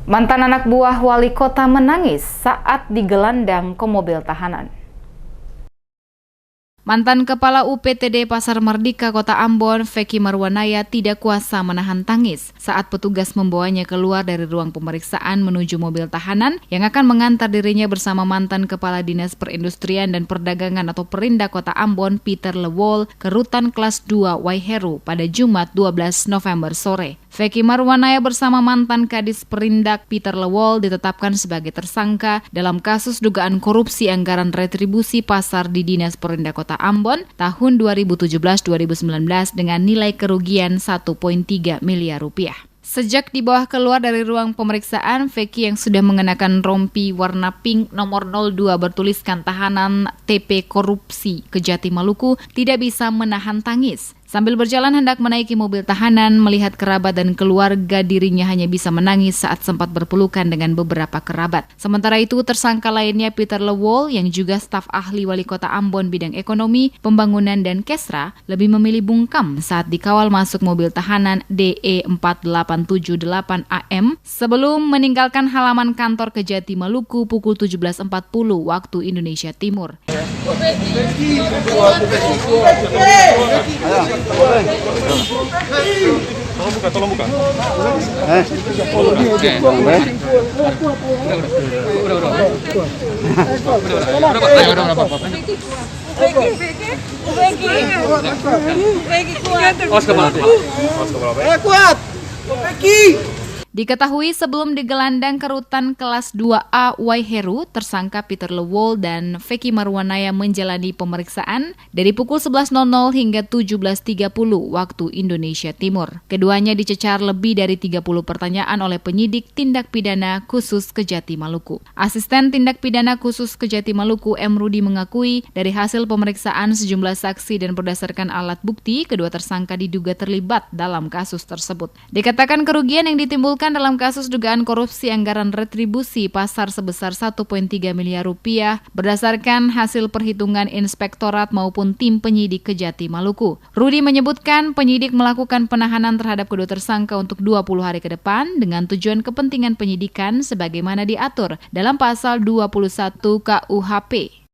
Mantan anak buah wali kota menangis saat digelandang ke mobil tahanan. Mantan Kepala UPTD Pasar Merdeka Kota Ambon, Feky Marwanaya, tidak kuasa menahan tangis saat petugas membawanya keluar dari ruang pemeriksaan menuju mobil tahanan yang akan mengantar dirinya bersama mantan Kepala Dinas Perindustrian dan Perdagangan atau Perindak Kota Ambon, Peter Lewol, ke Rutan Kelas 2 Waiheru pada Jumat 12 November sore. Feky Marwanaya bersama mantan Kadis Perindak Peter Lewol ditetapkan sebagai tersangka dalam kasus dugaan korupsi anggaran retribusi pasar di Dinas Perindak Kota Ambon tahun 2017-2019 dengan nilai kerugian 1,3 miliar rupiah. Sejak dibawa keluar dari ruang pemeriksaan, Feky yang sudah mengenakan rompi warna pink nomor 02 bertuliskan tahanan TP korupsi Kejati Maluku tidak bisa menahan tangis. Sambil berjalan hendak menaiki mobil tahanan, melihat kerabat dan keluarga, dirinya hanya bisa menangis saat sempat berpelukan dengan beberapa kerabat. Sementara itu, tersangka lainnya Peter Lewol yang juga staf ahli Wali Kota Ambon bidang ekonomi, pembangunan dan Kesra lebih memilih bungkam saat dikawal masuk mobil tahanan DE 4878 AM sebelum meninggalkan halaman kantor Kejati Maluku pukul 17.40 waktu Indonesia Timur. Tolong buka. Diketahui sebelum digelandang ke Rutan Kelas 2A Waiheru, tersangka Peter Lewol dan Feky Marwanaya menjalani pemeriksaan dari pukul 11.00 hingga 17.30 waktu Indonesia Timur. Keduanya dicecar lebih dari 30 pertanyaan oleh penyidik tindak pidana khusus Kejati Maluku. Asisten tindak pidana khusus Kejati Maluku M. Rudi mengakui dari hasil pemeriksaan sejumlah saksi dan berdasarkan alat bukti, kedua tersangka diduga terlibat dalam kasus tersebut. Dikatakan kerugian yang ditimbulkan dalam kasus dugaan korupsi anggaran retribusi pasar sebesar 1,3 miliar rupiah berdasarkan hasil perhitungan inspektorat maupun tim penyidik Kejati Maluku. Rudi menyebutkan penyidik melakukan penahanan terhadap kedua tersangka untuk 20 hari ke depan dengan tujuan kepentingan penyidikan sebagaimana diatur dalam pasal 21 KUHP.